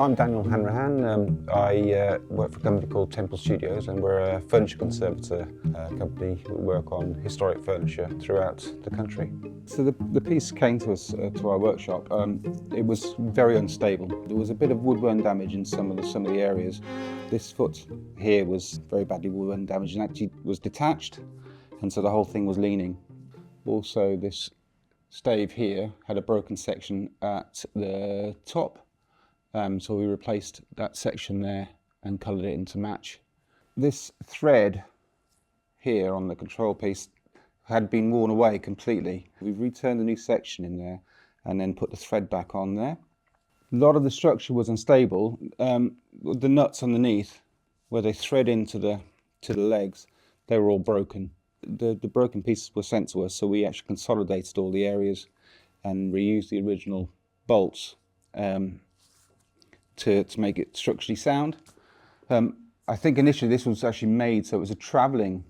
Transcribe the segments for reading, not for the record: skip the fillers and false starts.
I'm Daniel Hanrahan. I work for a company called Temple Studios, and we're a furniture conservator company. We work on historic furniture throughout the country. So the piece came to us, to our workshop. It was very unstable. There was a bit of woodworm damage in some of the areas. This foot here was very badly woodworm damaged and actually was detached, and so the whole thing was leaning. Also, this stave here had a broken section at the top. So we replaced that section there and coloured it in to match. This thread here on the control piece had been worn away completely. We've returned a new section in there and then put the thread back on there. A lot of the structure was unstable. The nuts underneath, where they thread into the legs, they were all broken. The broken pieces were sent to us, so we actually consolidated all the areas and reused the original bolts to make it structurally sound. I think initially this was actually made so it was a travelling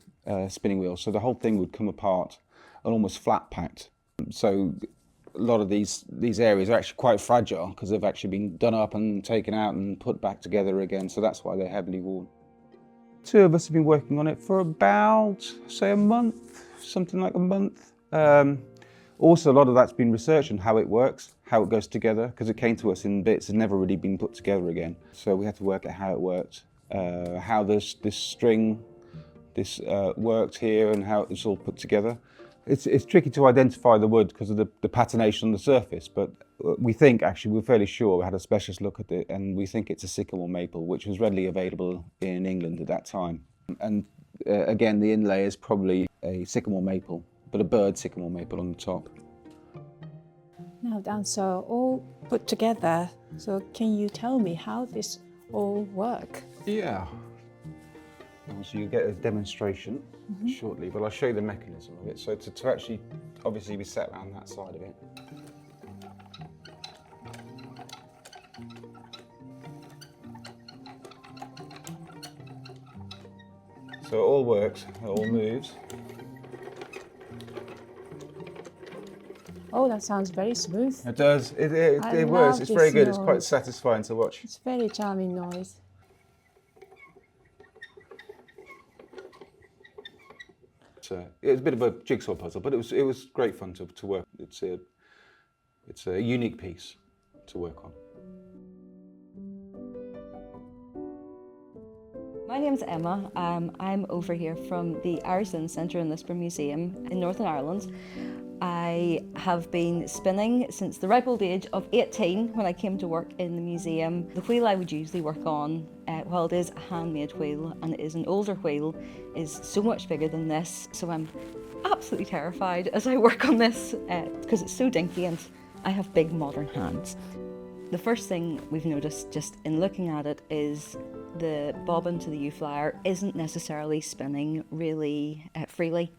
spinning wheel, so the whole thing would come apart and almost flat packed. So a lot of these areas are actually quite fragile because they've actually been done up and taken out and put back together again, so that's why they're heavily worn. Two of us have been working on it for about, say, a month, something like a month. Also, a lot of that's been researched on how it works, how it goes together, because it came to us in bits, it's never really been put together again. So we had to work out how it worked, how this string, worked here and how it's all put together. It's tricky to identify the wood because of the patination on the surface, but we think, actually, we're fairly sure, we had a specialist look at it, and we think it's a sycamore maple, which was readily available in England at that time. And again, the inlay is probably a sycamore maple, but a bird sycamore maple on the top. Now that's all put together, so can you tell me how this all work? Yeah. So you get a demonstration shortly, but I'll show you the mechanism of it. So to actually, obviously we set around that side of it. So it all works, it all moves. Oh, that sounds very smooth. It does, it works, it's love very this good, it's quite noise. satisfying to watch. It's very charming noise. It was a bit of a jigsaw puzzle, but it was great fun to work. It's a unique piece to work on. My name's Emma. I'm over here from the Irish Centre in Lisburn Museum in Northern Ireland. I have been spinning since the ripe old age of 18 when I came to work in the museum. The wheel I would usually work on, while it is a handmade wheel and it is an older wheel, is so much bigger than this, so I'm absolutely terrified as I work on this because it's so dinky and I have big modern hands. The first thing we've noticed just in looking at it is the bobbin to the U-flyer isn't necessarily spinning really freely.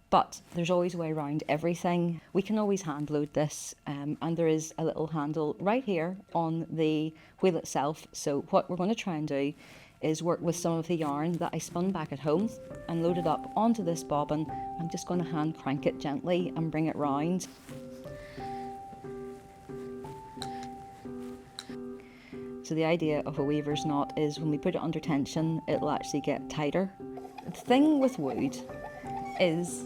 But there's always a way around everything. We can always hand load this, and there is a little handle right here on the wheel itself. So what we're going to try and do is work with some of the yarn that I spun back at home and load it up onto this bobbin. I'm just going to hand crank it gently and bring it round. So the idea of a weaver's knot is when we put it under tension, it'll actually get tighter. The thing with wood is,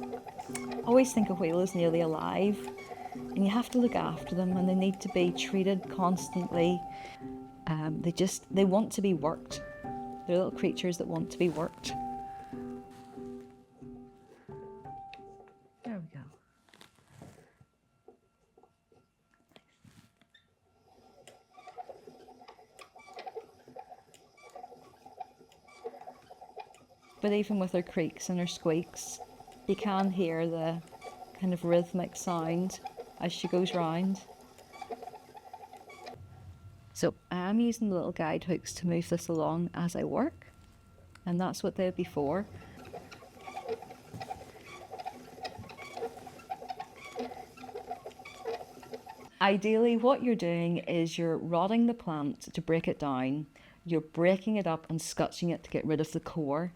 always think a wheel is nearly alive, and you have to look after them, and they need to be treated constantly. They want to be worked. They're little creatures that want to be worked. There we go. But even with her creaks and her squeaks, you can hear the kind of rhythmic sound as she goes round. So I'm using the little guide hooks to move this along as I work, and that's what they'll be for. Ideally, what you're doing is you're rodding the plant to break it down, you're breaking it up and scutching it to get rid of the core.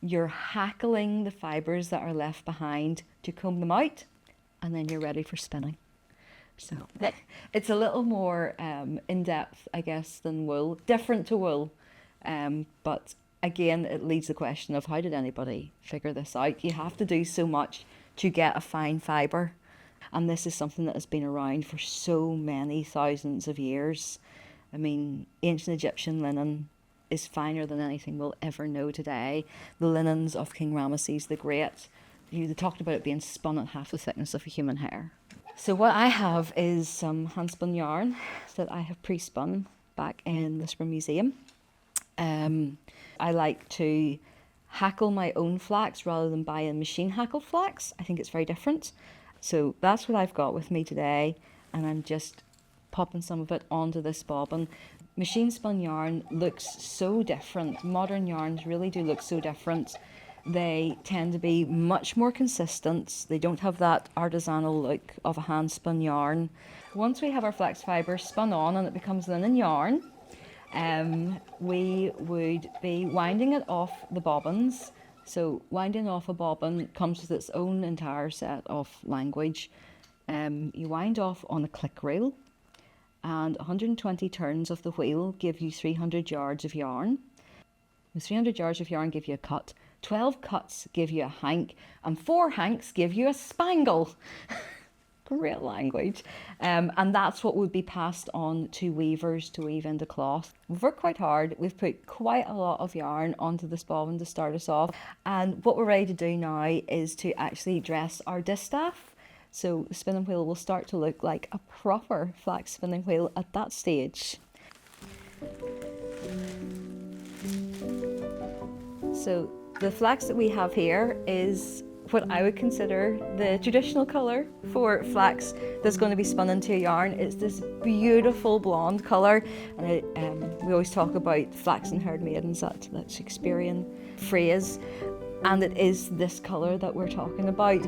You're hackling the fibres that are left behind to comb them out, and then you're ready for spinning. So it's a little more in-depth, I guess, than wool, different to wool. But again, it leads the question of how did anybody figure this out? You have to do so much to get a fine fibre. And this is something that has been around for so many thousands of years. I mean, ancient Egyptian linen is finer than anything we'll ever know today. The linens of King Ramesses the Great, they talked about it being spun at half the thickness of a human hair. So what I have is some hand-spun yarn that I have pre-spun back in Lisburn Museum. I like to hackle my own flax rather than buy in machine hackled flax. I think it's very different. So that's what I've got with me today, and I'm just popping some of it onto this bobbin. Machine spun yarn looks so different. Modern yarns really do look so different. They tend to be much more consistent. They don't have that artisanal look of a hand spun yarn. Once we have our flax fibre spun on and it becomes linen yarn, we would be winding it off the bobbins. So winding off a bobbin comes with its own entire set of language. You wind off on a click reel, and 120 turns of the wheel give you 300 yards of yarn. The 300 yards of yarn give you a cut, 12 cuts give you a hank, and 4 hanks give you a spangle. Great language. And that's what would be passed on to weavers to weave into cloth. We've worked quite hard. We've put quite a lot of yarn onto this bobbin to start us off. And what we're ready to do now is to actually dress our distaff. So the spinning wheel will start to look like a proper flax spinning wheel at that stage. So the flax that we have here is what I would consider the traditional colour for flax that's going to be spun into a yarn. It's this beautiful blonde colour, and we always talk about flaxen-haired maidens, that Shakespearean phrase, and it is this colour that we're talking about.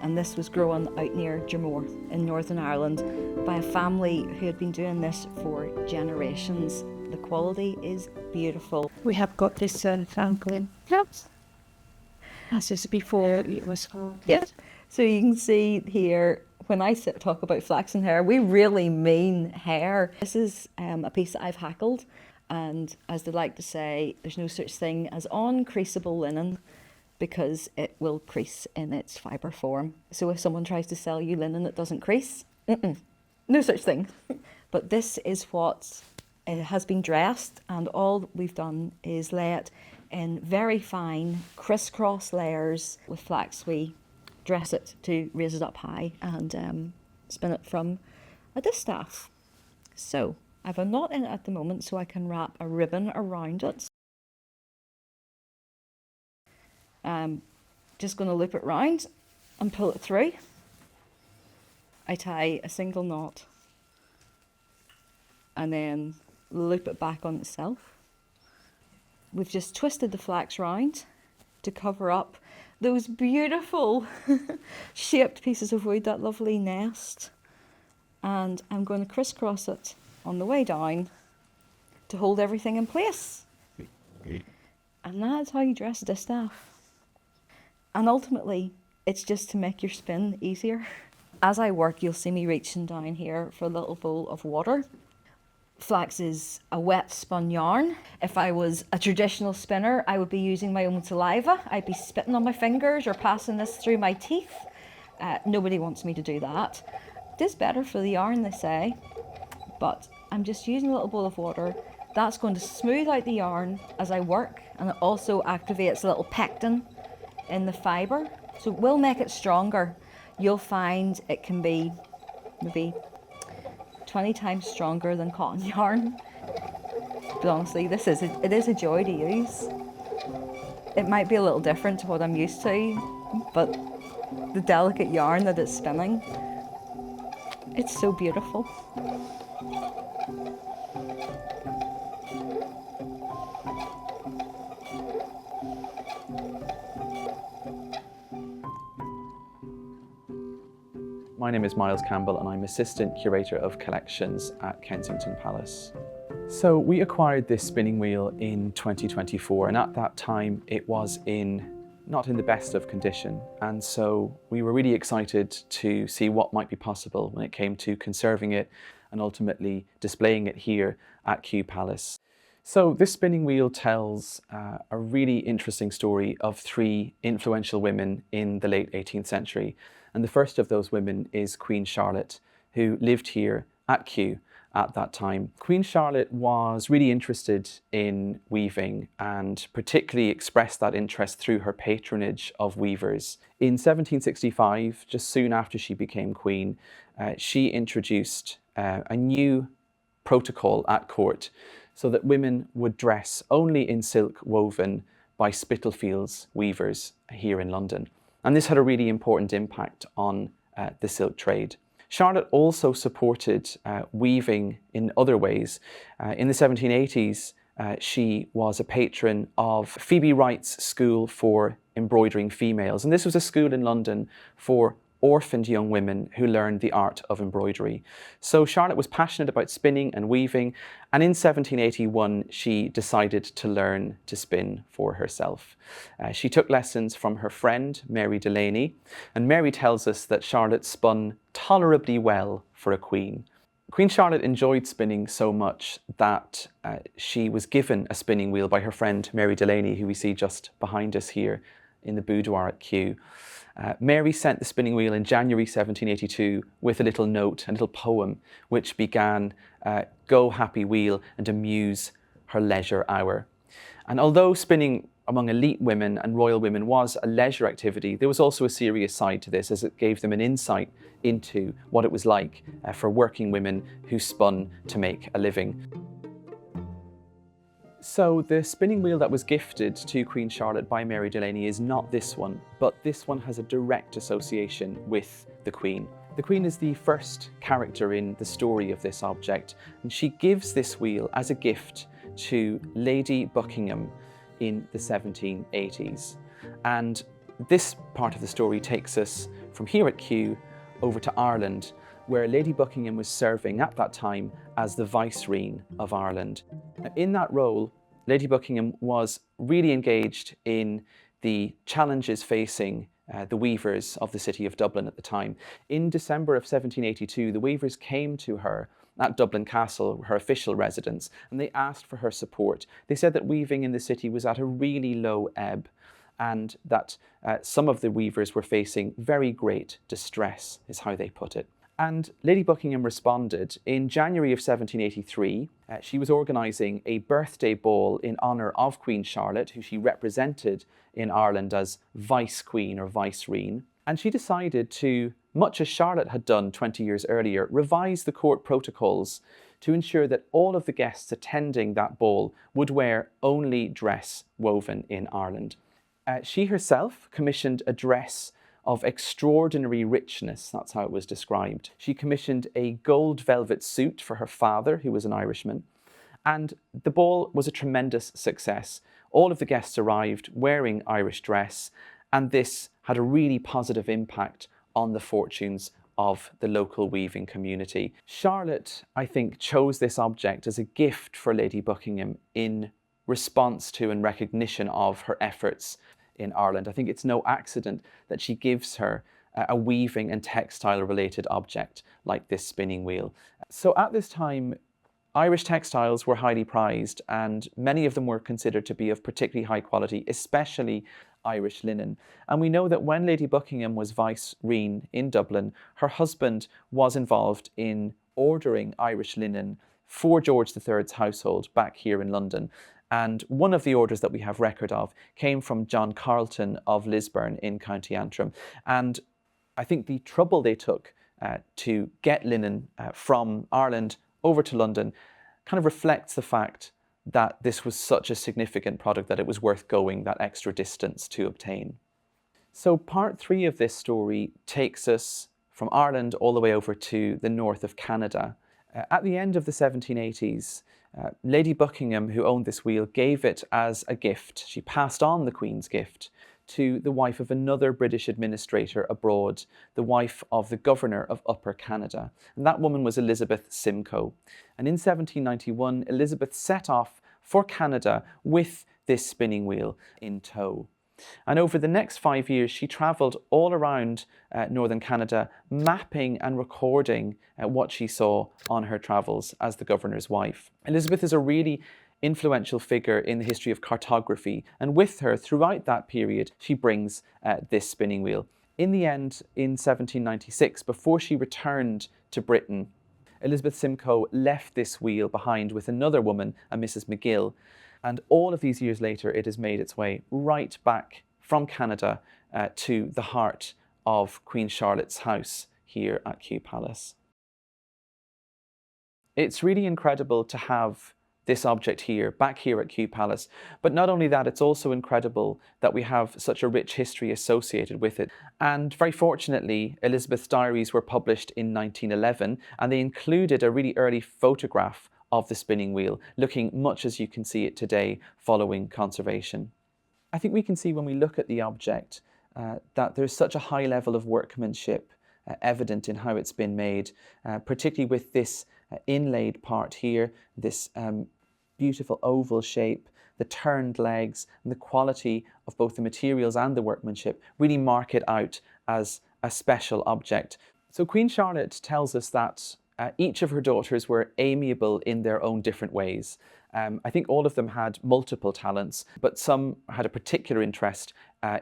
And this was grown out near Dromore in Northern Ireland by a family who had been doing this for generations. The quality is beautiful. We have got this Franklin house. As is before it was called. Yes. So you can see here, when I talk about flaxen hair, we really mean hair. This is a piece that I've hackled, and as they like to say, there's no such thing as uncreasable linen because it will crease in its fibre form. So if someone tries to sell you linen that doesn't crease, no such thing. But this is what it has been dressed, and all we've done is lay it in very fine crisscross layers with flax. We dress it to raise it up high and spin it from a distaff. So I have a knot in it at the moment, so I can wrap a ribbon around it. Just going to loop it round and pull it through. I tie a single knot and then loop it back on itself. We've just twisted the flax round to cover up those beautiful shaped pieces of wood, that lovely nest. And I'm going to crisscross it on the way down to hold everything in place. And that's how you dress a distaff. And ultimately, it's just to make your spin easier. As I work, you'll see me reaching down here for a little bowl of water. Flax is a wet spun yarn. If I was a traditional spinner, I would be using my own saliva. I'd be spitting on my fingers or passing this through my teeth. Nobody wants me to do that. It is better for the yarn, they say, but I'm just using a little bowl of water. That's going to smooth out the yarn as I work, and it also activates a little pectin in the fibre, so it will make it stronger. You'll find it can be maybe 20 times stronger than cotton yarn. But honestly, it is a joy to use. It might be a little different to what I'm used to, but the delicate yarn that it's spinning, it's so beautiful. My name is Miles Campbell and I'm Assistant Curator of Collections at Kensington Palace. So we acquired this spinning wheel in 2024, and at that time it was in not in the best of condition, and so we were really excited to see what might be possible when it came to conserving it and ultimately displaying it here at Kew Palace. So this spinning wheel tells a really interesting story of three influential women in the late 18th century. And the first of those women is Queen Charlotte, who lived here at Kew at that time. Queen Charlotte was really interested in weaving and particularly expressed that interest through her patronage of weavers. In 1765, just soon after she became queen, she introduced a new protocol at court so that women would dress only in silk woven by Spitalfields weavers here in London. And this had a really important impact on the silk trade. Charlotte also supported weaving in other ways. In the 1780s, she was a patron of Phoebe Wright's School for Embroidering Females. And this was a school in London for orphaned young women who learned the art of embroidery. So Charlotte was passionate about spinning and weaving, and in 1781 she decided to learn to spin for herself. She took lessons from her friend Mary Delany, and Mary tells us that Charlotte spun tolerably well for a queen. Queen Charlotte enjoyed spinning so much that she was given a spinning wheel by her friend Mary Delany, who we see just behind us here in the boudoir at Kew. Mary sent the spinning wheel in January 1782 with a little note, a little poem, which began, "Go happy wheel and amuse her leisure hour." And although spinning among elite women and royal women was a leisure activity, there was also a serious side to this, as it gave them an insight into what it was like for working women who spun to make a living. So the spinning wheel that was gifted to Queen Charlotte by Mary Delany is not this one, but this one has a direct association with the Queen. The Queen is the first character in the story of this object, and she gives this wheel as a gift to Lady Buckingham in the 1780s. And this part of the story takes us from here at Kew over to Ireland, where Lady Buckingham was serving at that time as the Vicereine of Ireland. In that role, Lady Buckingham was really engaged in the challenges facing the weavers of the city of Dublin at the time. In December of 1782, the weavers came to her at Dublin Castle, her official residence, and they asked for her support. They said that weaving in the city was at a really low ebb, and that some of the weavers were facing very great distress, is how they put it. And Lady Buckingham responded. In January of 1783, she was organising a birthday ball in honour of Queen Charlotte, who she represented in Ireland as Vice Queen or Vicereine. And she decided to, much as Charlotte had done 20 years earlier, revise the court protocols to ensure that all of the guests attending that ball would wear only dress woven in Ireland. She herself commissioned a dress of extraordinary richness, that's how it was described. She commissioned a gold velvet suit for her father, who was an Irishman, and the ball was a tremendous success. All of the guests arrived wearing Irish dress, and this had a really positive impact on the fortunes of the local weaving community. Charlotte, I think, chose this object as a gift for Lady Buckingham in response to and recognition of her efforts in Ireland. I think it's no accident that she gives her a weaving and textile related object like this spinning wheel. So at this time, Irish textiles were highly prized, and many of them were considered to be of particularly high quality, especially Irish linen. And we know that when Lady Buckingham was Vicereine in Dublin, her husband was involved in ordering Irish linen for George III's household back here in London. And one of the orders that we have record of came from John Carleton of Lisburn in County Antrim. And I think the trouble they took to get linen from Ireland over to London kind of reflects the fact that this was such a significant product that it was worth going that extra distance to obtain. So part 3 of this story takes us from Ireland all the way over to the north of Canada. At the end of the 1780s, Lady Buckingham, who owned this wheel, gave it as a gift. She passed on the Queen's gift to the wife of another British administrator abroad, the wife of the governor of Upper Canada. And that woman was Elizabeth Simcoe. And in 1791, Elizabeth set off for Canada with this spinning wheel in tow. And over the next 5 years, she travelled all around northern Canada, mapping and recording what she saw on her travels as the governor's wife. Elizabeth is a really influential figure in the history of cartography, and with her throughout that period, she brings this spinning wheel. In the end, in 1796, before she returned to Britain, Elizabeth Simcoe left this wheel behind with another woman, a Mrs. McGill, and all of these years later, it has made its way right back from Canada to the heart of Queen Charlotte's house here at Kew Palace. It's really incredible to have this object here, back here at Kew Palace. But not only that, it's also incredible that we have such a rich history associated with it. And very fortunately, Elizabeth's diaries were published in 1911, and they included a really early photograph of the spinning wheel, looking much as you can see it today following conservation. I think we can see when we look at the object that there's such a high level of workmanship evident in how it's been made, particularly with this inlaid part here, this beautiful oval shape, the turned legs, and the quality of both the materials and the workmanship really mark it out as a special object. So Queen Charlotte tells us that each of her daughters were amiable in their own different ways. I think all of them had multiple talents, but some had a particular interest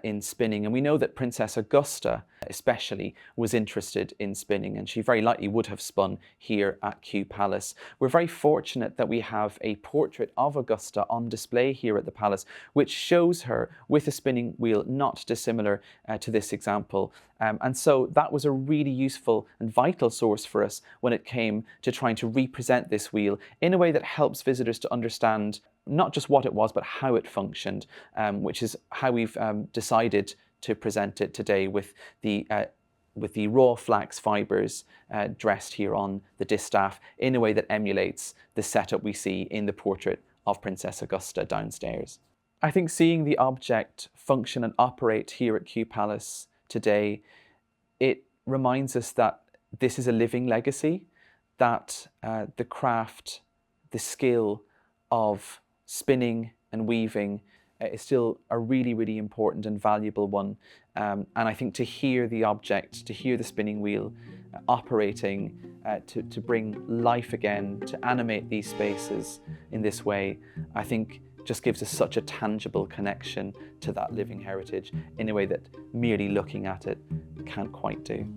in spinning. And we know that Princess Augusta especially was interested in spinning, and she very likely would have spun here at Kew Palace. We're very fortunate that we have a portrait of Augusta on display here at the palace, which shows her with a spinning wheel not dissimilar to this example. And so that was a really useful and vital source for us when it came to trying to represent this wheel in a way that helps visitors to understand not just what it was, but how it functioned, which is how we've decided to present it today with the raw flax fibres dressed here on the distaff in a way that emulates the setup we see in the portrait of Princess Augusta downstairs. I think seeing the object function and operate here at Kew Palace today, it reminds us that this is a living legacy, that the craft, the skill of spinning and weaving is still a really, really important and valuable one. And I think to hear the object, to hear the spinning wheel operating, to bring life again, to animate these spaces in this way, I think just gives us such a tangible connection to that living heritage in a way that merely looking at it can't quite do.